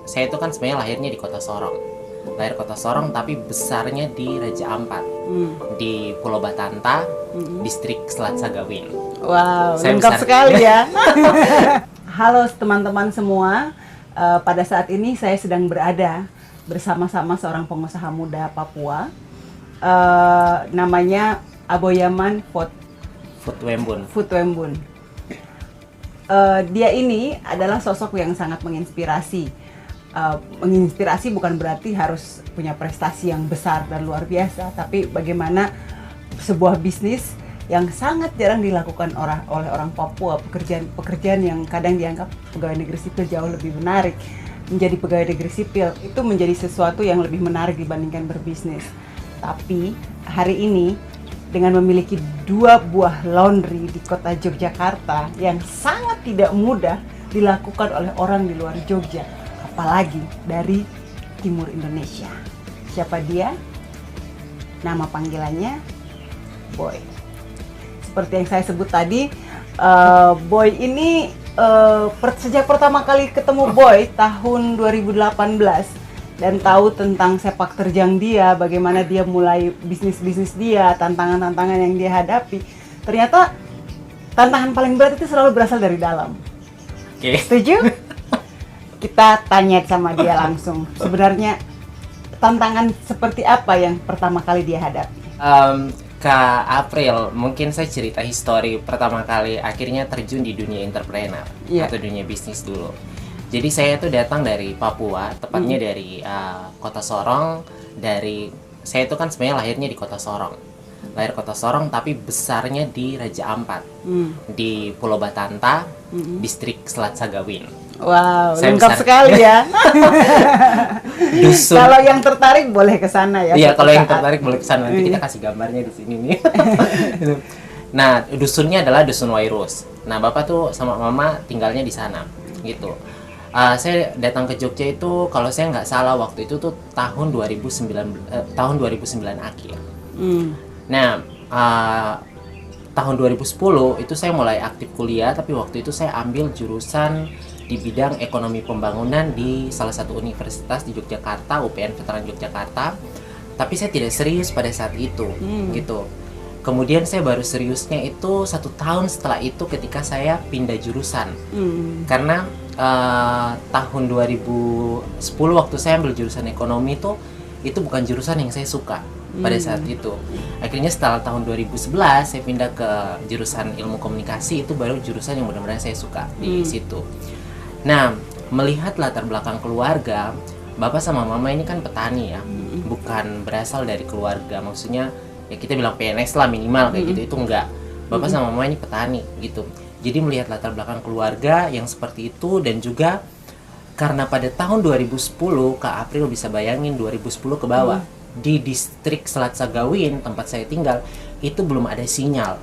saya itu kan sebenarnya lahirnya di kota Sorong. Lahir kota Sorong tapi besarnya di Raja Ampat. Di Pulau Batanta, distrik Selat Sagawin. Wow, Saya lengkap besar. sekali ya. Halo teman-teman semua, pada saat ini saya sedang berada bersama-sama seorang pengusaha muda Papua. Namanya Aboyaman Futwembun. Dia ini adalah sosok yang sangat menginspirasi. Menginspirasi bukan berarti harus punya prestasi yang besar dan luar biasa, tapi bagaimana sebuah bisnis yang sangat jarang dilakukan oleh orang Papua, pekerjaan yang kadang dianggap pegawai negeri sipil jauh lebih menarik. Menjadi pegawai negeri sipil itu menjadi sesuatu yang lebih menarik dibandingkan berbisnis. Tapi hari ini dengan memiliki 2 buah laundry di kota Yogyakarta yang sangat tidak mudah dilakukan oleh orang di luar Jogja, apalagi dari timur Indonesia. Siapa dia? Nama panggilannya Boy. Seperti yang saya sebut tadi, Boy ini sejak pertama kali ketemu Boy tahun 2018 dan tahu tentang sepak terjang dia, bagaimana dia mulai bisnis dia, tantangan-tantangan yang dia hadapi. Ternyata tantangan paling berat itu selalu berasal dari dalam. Oke. Setuju? Kita tanya sama dia langsung. Sebenarnya tantangan seperti apa yang pertama kali dia hadapi? Kak April, mungkin saya cerita histori pertama kali akhirnya terjun di dunia entrepreneur atau dunia bisnis dulu. Jadi saya tuh datang dari Papua, tepatnya dari kota Sorong. Saya itu kan sebenarnya lahirnya di kota Sorong. Lahir kota Sorong tapi besarnya di Raja Ampat. Di Pulau Batanta, distrik Selat Sagawin. Wow, Saya lengkap besar. sekali ya. Dusun. Kalau yang tertarik boleh ke sana ya. Iya, kalau yang saat. tertarik boleh ke sana. Nanti kita kasih gambarnya di sini nih. Nah, dusunnya adalah Dusun Wairus. Nah, Bapak tuh sama Mama tinggalnya di sana, gitu. Saya datang ke Jogja itu, kalau saya nggak salah waktu itu tuh tahun 2009 akhir. Nah, tahun 2010 itu saya mulai aktif kuliah, tapi waktu itu saya ambil jurusan di bidang ekonomi pembangunan di salah satu universitas di Yogyakarta, UPN Veteran Yogyakarta. Tapi saya tidak serius pada saat itu, gitu. Kemudian saya baru seriusnya itu 1 tahun setelah itu ketika saya pindah jurusan. Karena tahun 2010 waktu saya ambil jurusan ekonomi itu bukan jurusan yang saya suka pada saat itu. Akhirnya setelah tahun 2011 saya pindah ke jurusan ilmu komunikasi, itu baru jurusan yang benar-benar saya suka di situ. Nah, melihat latar belakang keluarga, Bapak sama Mama ini kan petani ya, bukan berasal dari keluarga, maksudnya ya kita bilang PNS lah minimal kayak gitu, itu enggak. Bapak sama Mama ini petani gitu. Jadi melihat latar belakang keluarga yang seperti itu, dan juga karena pada tahun 2010, Kak April bisa bayangin 2010 ke bawah, di distrik Selat Sagawin tempat saya tinggal itu belum ada sinyal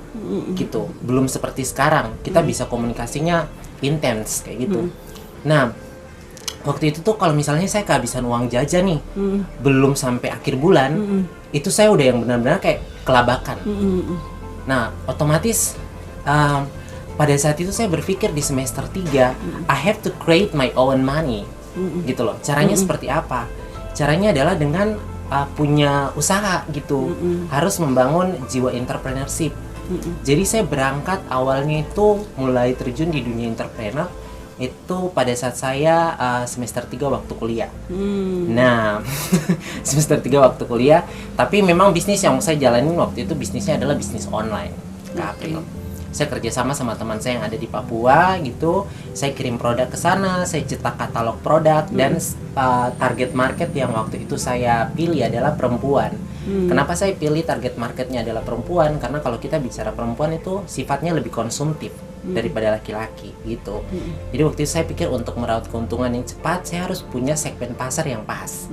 gitu, belum seperti sekarang kita bisa komunikasinya intens kayak gitu. Nah, waktu itu tuh kalau misalnya saya kehabisan uang jajan nih, belum sampai akhir bulan, itu saya udah yang benar-benar kayak kelabakan. Nah, otomatis pada saat itu saya berpikir di semester 3, I have to create my own money, gitu loh. Caranya seperti apa? Caranya adalah dengan punya usaha gitu, harus membangun jiwa entrepreneurship. Jadi saya berangkat awalnya itu mulai terjun di dunia entrepreneur itu pada saat saya semester 3 waktu kuliah. Nah, semester 3 waktu kuliah, tapi memang bisnis yang saya jalanin waktu itu bisnisnya adalah bisnis online, Kak April. Saya kerjasama sama teman saya yang ada di Papua gitu. Saya kirim produk ke sana, saya cetak katalog produk, dan target market yang waktu itu saya pilih adalah perempuan. Kenapa saya pilih target marketnya adalah perempuan? Karena kalau kita bicara perempuan itu sifatnya lebih konsumtif daripada laki-laki gitu. Jadi waktu itu saya pikir untuk meraup keuntungan yang cepat, saya harus punya segmen pasar yang pas.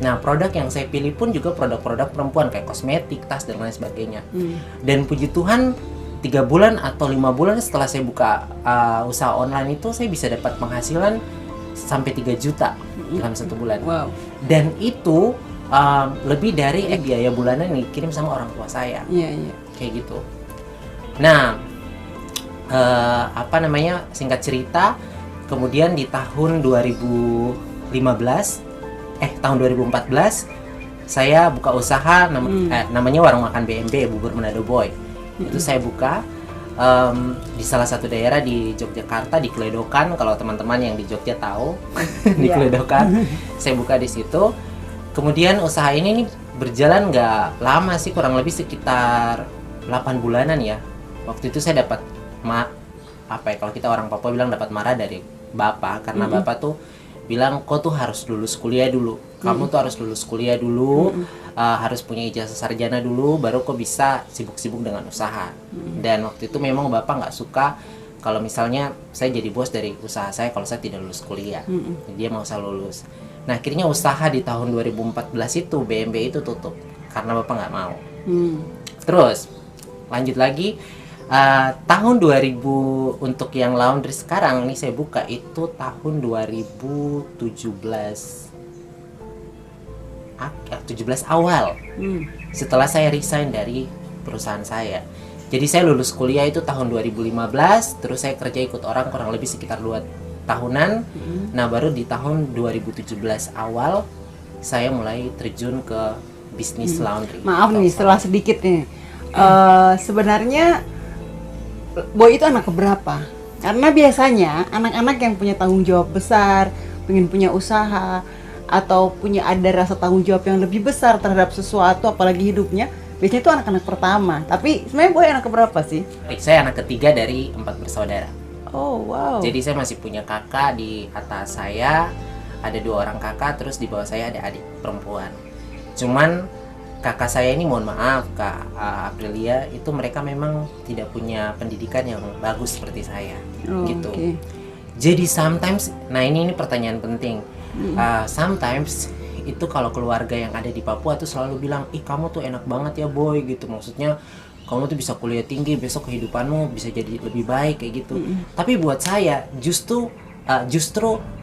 Nah, produk yang saya pilih pun juga produk-produk perempuan kayak kosmetik, tas, dan lain sebagainya. Dan puji Tuhan 3 bulan atau 5 bulan setelah saya buka usaha online itu, saya bisa dapat penghasilan sampai 3 juta dalam 1 bulan. Wow. Dan itu lebih dari biaya bulanan yang dikirim sama orang tua saya. Kayak gitu. Nah, singkat cerita, kemudian di tahun 2011 tahun 2014 saya buka usaha namanya warung makan BMB, Bubur Manado Boy. Itu saya buka di salah satu daerah di Yogyakarta, di Kledokan. Kalau teman-teman yang di Jogja tahu, di Kledokan. Saya buka di situ. Kemudian usaha ini nih berjalan nggak lama sih, kurang lebih sekitar 8 bulanan ya. Waktu itu saya dapat kalau kita orang Papua bilang dapat marah dari bapak, karena bapak tuh bilang kau tuh harus lulus kuliah dulu. Kamu tuh harus lulus kuliah dulu, harus punya ijazah sarjana dulu, baru kau bisa sibuk-sibuk dengan usaha. Dan waktu itu memang bapak nggak suka kalau misalnya saya jadi bos dari usaha saya kalau saya tidak lulus kuliah. Dia mau saya lulus. Nah akhirnya usaha di tahun 2014 itu BMB itu tutup karena bapak nggak mau. Terus lanjut lagi. Tahun 2000 untuk yang laundry sekarang nih saya buka itu tahun 2017 awal. Setelah saya resign dari perusahaan saya. Jadi saya lulus kuliah itu tahun 2015, terus saya kerja ikut orang kurang lebih sekitar 2 tahunan. Nah, baru di tahun 2017 awal saya mulai terjun ke bisnis laundry. Maaf nih, setelah sedikit nih. Sebenarnya Boy itu anak keberapa? Karena biasanya anak-anak yang punya tanggung jawab besar, pengen punya usaha, atau punya ada rasa tanggung jawab yang lebih besar terhadap sesuatu, apalagi hidupnya, biasanya itu anak-anak pertama. Tapi sebenarnya Boy anak keberapa sih? Saya anak ketiga dari 4 bersaudara. Oh wow. Jadi saya masih punya kakak di atas saya, ada 2 orang kakak, terus di bawah saya ada adik perempuan. Cuman kakak saya ini, mohon maaf Kak Aprilia, itu mereka memang tidak punya pendidikan yang bagus seperti saya, gitu. Okay. Jadi sometimes, nah ini pertanyaan penting. Sometimes itu kalau keluarga yang ada di Papua tuh selalu bilang, ih kamu tuh enak banget ya Boy, gitu. Maksudnya kamu tuh bisa kuliah tinggi, besok kehidupanmu bisa jadi lebih baik kayak gitu. Tapi buat saya justru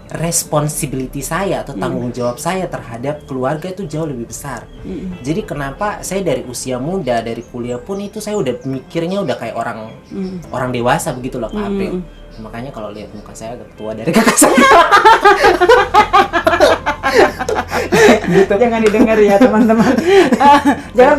responsibility saya atau tanggung jawab saya terhadap keluarga itu jauh lebih besar. Jadi kenapa saya dari usia muda, dari kuliah pun itu saya udah mikirnya udah kayak orang dewasa begitu loh Kak April. Makanya kalau lihat muka saya agak tua dari kakak saya. Gitu. Jangan didengar ya teman-teman. Jangan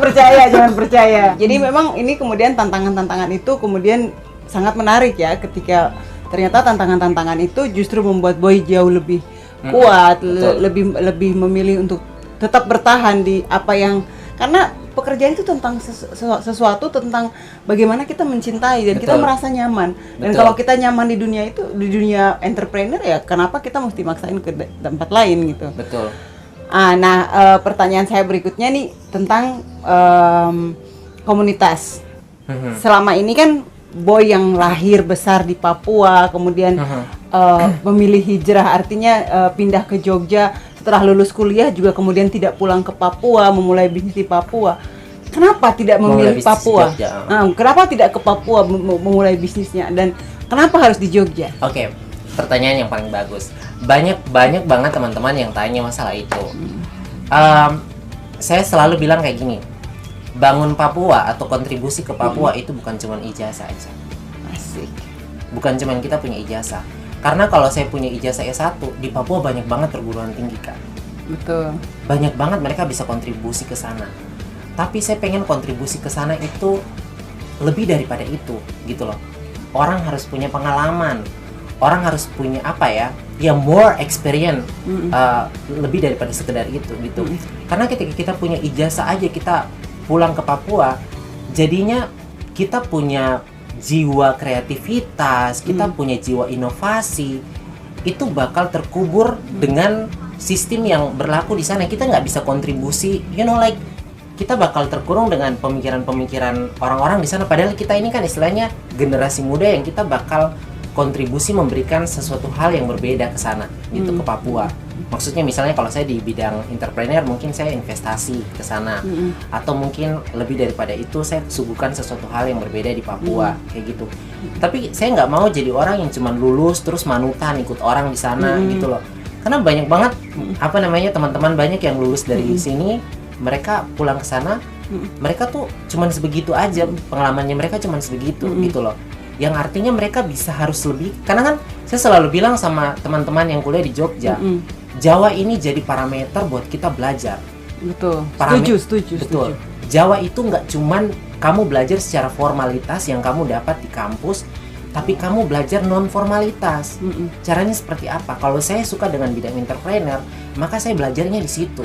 percaya. Jadi memang ini kemudian tantangan-tantangan itu kemudian sangat menarik ya, ketika ternyata tantangan-tantangan itu justru membuat Boy jauh lebih kuat, lebih memilih untuk tetap bertahan di apa yang, karena pekerjaan itu tentang sesuatu tentang bagaimana kita mencintai dan kita merasa nyaman. Dan kalau kita nyaman di dunia itu, di dunia entrepreneur ya, kenapa kita mesti maksain ke tempat lain gitu. Betul. Pertanyaan saya berikutnya nih tentang komunitas. Selama ini kan Boy yang lahir besar di Papua, kemudian memilih hijrah, artinya pindah ke Jogja setelah lulus kuliah, juga kemudian tidak pulang ke Papua, memulai bisnis di Papua. Kenapa tidak memilih Papua? Kenapa tidak ke Papua memulai bisnisnya, dan kenapa harus di Jogja? Oke, pertanyaan yang paling bagus. Banyak banget teman-teman yang tanya masalah itu. Saya selalu bilang kayak gini. Bangun Papua atau kontribusi ke Papua itu bukan cuma ijazah aja. Asik. Bukan cuma kita punya ijazah. Karena kalau saya punya ijazah S1, di Papua banyak banget perguruan tinggi kan. Betul. Banyak banget mereka bisa kontribusi ke sana. Tapi saya pengen kontribusi ke sana itu lebih daripada itu, gitu loh. Orang harus punya pengalaman. Orang harus punya more experience, lebih daripada sekedar itu, gitu. Karena ketika kita punya ijazah aja kita pulang ke Papua, jadinya kita punya jiwa kreativitas, kita punya jiwa inovasi, itu bakal terkubur dengan sistem yang berlaku di sana. Kita nggak bisa kontribusi, kita bakal terkurung dengan pemikiran-pemikiran orang-orang di sana. Padahal kita ini kan istilahnya generasi muda yang kita bakal kontribusi memberikan sesuatu hal yang berbeda ke sana, gitu, ke Papua. Maksudnya misalnya kalau saya di bidang entrepreneur, mungkin saya investasi ke sana, atau mungkin lebih daripada itu saya suguhkan sesuatu hal yang berbeda di Papua, kayak gitu. Tapi saya nggak mau jadi orang yang cuma lulus terus manutan ikut orang di sana, gitu loh. Karena banyak banget teman-teman banyak yang lulus dari sini, mereka pulang ke sana, mereka tuh cuma sebegitu aja, pengalamannya mereka cuma sebegitu, gitu loh. Yang artinya mereka harus lebih, karena kan saya selalu bilang sama teman-teman yang kuliah di Jogja, Jawa ini jadi parameter buat kita belajar. Betul. Parame- Setuju. Betul. Jawa itu nggak cuman kamu belajar secara formalitas yang kamu dapat di kampus, tapi kamu belajar non formalitas. Caranya seperti apa? Kalau saya suka dengan bidang entrepreneur, maka saya belajarnya di situ.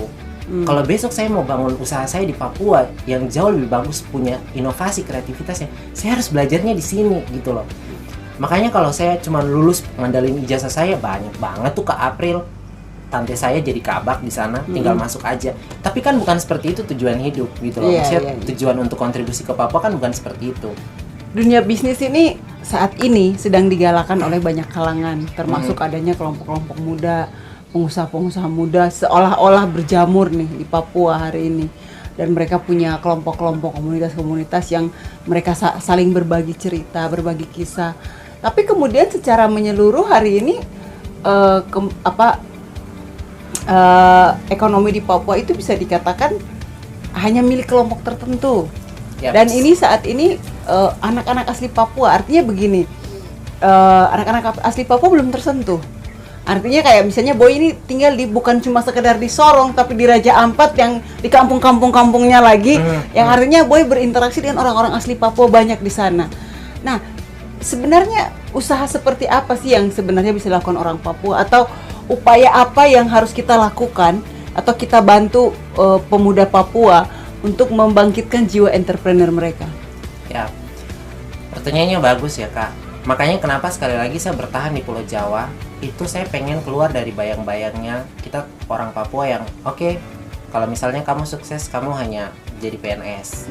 Kalau besok saya mau bangun usaha saya di Papua yang jauh lebih bagus, punya inovasi kreativitasnya, saya harus belajarnya di sini gitu loh. Makanya kalau saya cuma lulus ngandalin ijazah saya, banyak banget tuh ke April, tante saya jadi kabak di sana, tinggal masuk aja. Tapi kan bukan seperti itu tujuan hidup gitu loh. Iya, Maksudnya iya. tujuan untuk kontribusi ke Papua kan bukan seperti itu. Dunia bisnis ini saat ini sedang digalakan oleh banyak kalangan, termasuk adanya kelompok-kelompok muda, pengusaha-pengusaha muda seolah-olah berjamur nih di Papua hari ini. Dan mereka punya kelompok-kelompok komunitas-komunitas yang mereka saling berbagi cerita, berbagi kisah. Tapi kemudian secara menyeluruh hari ini ekonomi di Papua itu bisa dikatakan hanya milik kelompok tertentu. Yap. Dan ini saat ini anak-anak asli Papua, artinya begini, anak-anak asli Papua belum tersentuh. Artinya kayak misalnya Boy ini tinggal di bukan cuma sekedar di Sorong, tapi di Raja Ampat yang di kampung-kampungnya lagi, yang artinya Boy berinteraksi dengan orang-orang asli Papua banyak di sana. Nah, sebenarnya usaha seperti apa sih yang sebenarnya bisa dilakukan orang Papua, atau upaya apa yang harus kita lakukan atau kita bantu pemuda Papua untuk membangkitkan jiwa entrepreneur mereka? Ya, pertanyaannya bagus ya Kak. Makanya kenapa sekali lagi saya bertahan di Pulau Jawa, itu saya pengen keluar dari bayang-bayangnya kita orang Papua yang oke, kalau misalnya kamu sukses kamu hanya jadi PNS.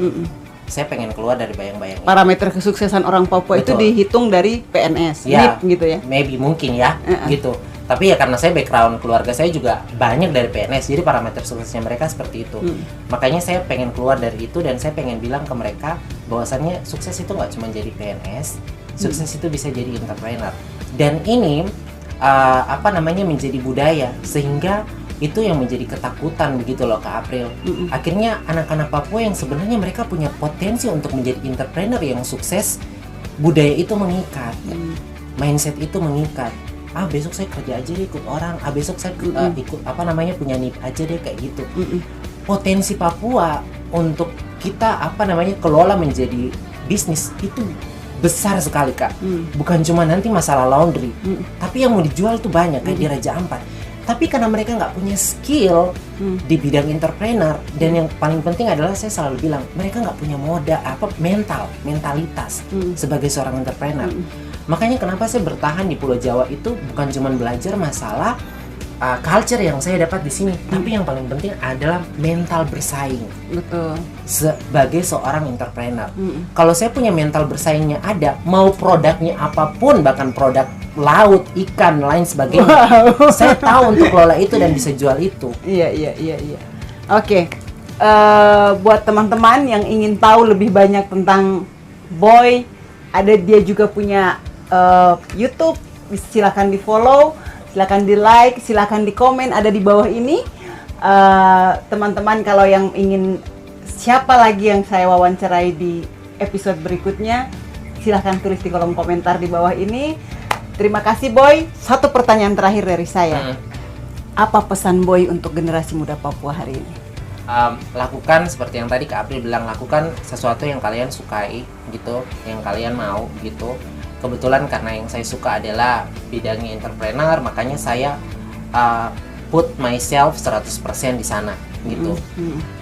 Saya pengen keluar dari bayang-bayang Parameter kesuksesan orang Papua itu Betul. dihitung dari PNS, ya, NIP gitu ya? maybe mungkin ya gitu. Tapi ya karena saya background keluarga saya juga banyak dari PNS, jadi parameter suksesnya mereka seperti itu. Makanya saya pengen keluar dari itu dan saya pengen bilang ke mereka bahwasannya sukses itu nggak cuma jadi PNS, sukses itu bisa jadi entrepreneur. Dan ini menjadi budaya, sehingga itu yang menjadi ketakutan begitu loh Kak April. Akhirnya anak-anak Papua yang sebenarnya mereka punya potensi untuk menjadi entrepreneur yang sukses, budaya itu mengikat, mindset itu mengikat. Besok saya kerja aja deh ikut orang, besok saya ikut punya NIP aja deh kayak gitu. Potensi Papua untuk kita kelola menjadi bisnis itu besar sekali Kak. Bukan cuma nanti masalah laundry, tapi yang mau dijual tuh banyak kayak di Raja Ampat. Tapi karena mereka nggak punya skill di bidang entrepreneur, dan yang paling penting adalah saya selalu bilang mereka nggak punya mentalitas sebagai seorang entrepreneur. Makanya kenapa saya bertahan di Pulau Jawa itu bukan cuma belajar masalah culture yang saya dapat di sini, tapi yang paling penting adalah mental bersaing. Betul. Sebagai seorang entrepreneur, kalau saya punya mental bersaingnya ada, mau produknya apapun, bahkan produk laut, ikan, lain sebagainya, saya tahu untuk kelola itu dan bisa jual itu. Iya. Oke. Buat teman-teman yang ingin tahu lebih banyak tentang Boy, dia juga punya YouTube, silakan di follow, silakan di like, silakan di komen, ada di bawah ini. Teman-teman kalau yang ingin siapa lagi yang saya wawancarai di episode berikutnya, silakan tulis di kolom komentar di bawah ini. Terima kasih Boy. Satu pertanyaan terakhir dari saya. Apa pesan Boy untuk generasi muda Papua hari ini? Lakukan seperti yang tadi Kak April bilang, lakukan sesuatu yang kalian sukai gitu, yang kalian mau gitu. Kebetulan karena yang saya suka adalah bidangnya entrepreneur, makanya saya put myself 100% di sana gitu.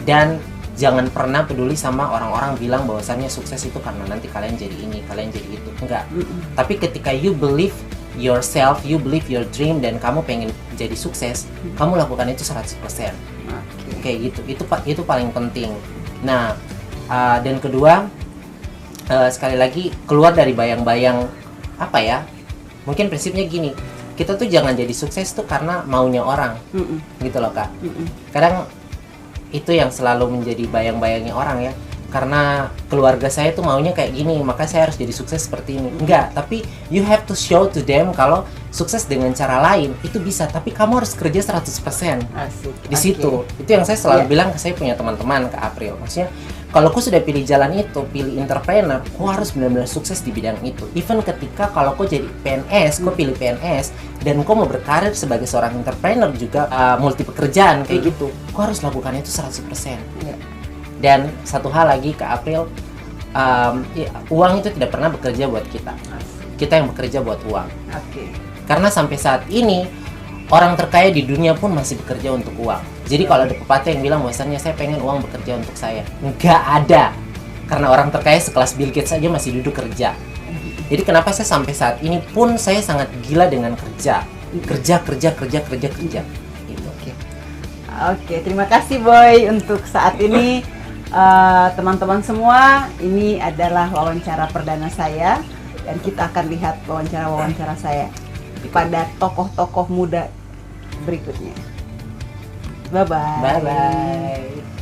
Dan jangan pernah peduli sama orang-orang bilang bahwasannya sukses itu karena nanti kalian jadi ini, kalian jadi itu. Enggak. Tapi ketika you believe yourself, you believe your dream, dan kamu pengen jadi sukses, kamu lakukan itu 100%. Kayak gitu. Itu paling penting. Nah, dan kedua, sekali lagi keluar dari bayang-bayang mungkin prinsipnya gini, kita tuh jangan jadi sukses tuh karena maunya orang, gitu loh Kak. Kadang itu yang selalu menjadi bayang-bayangnya orang ya. karena keluarga saya tuh maunya kayak gini, maka saya harus jadi sukses seperti ini. Enggak, tapi you have to show to them kalau sukses dengan cara lain itu bisa, tapi kamu harus kerja 100%. Asik. Di situ. Itu yang saya selalu bilang ke saya punya teman-teman, ke April. Maksudnya, kalau aku sudah pilih jalan itu, pilih entrepreneur, aku harus benar-benar sukses di bidang itu. Even ketika kalau kau jadi PNS, kau pilih PNS, dan kau mau berkarir sebagai seorang entrepreneur juga, multi pekerjaan kayak gitu, kau harus lakukan itu 100%. Iya. Dan satu hal lagi ke April, uang itu tidak pernah bekerja buat kita. Kita yang bekerja buat uang. Oke. Karena sampai saat ini, orang terkaya di dunia pun masih bekerja untuk uang. Jadi kalau ada pepatah yang bilang bahwasannya saya pengen uang bekerja untuk saya, nggak ada. Karena orang terkaya sekelas Bill Gates saja masih duduk kerja. Jadi kenapa saya sampai saat ini pun saya sangat gila dengan kerja. Kerja. Gitu. Oke, terima kasih Boy untuk saat ini. Teman-teman semua, ini adalah wawancara perdana saya dan kita akan lihat wawancara saya pada tokoh-tokoh muda berikutnya. Bye-bye. Bye-bye.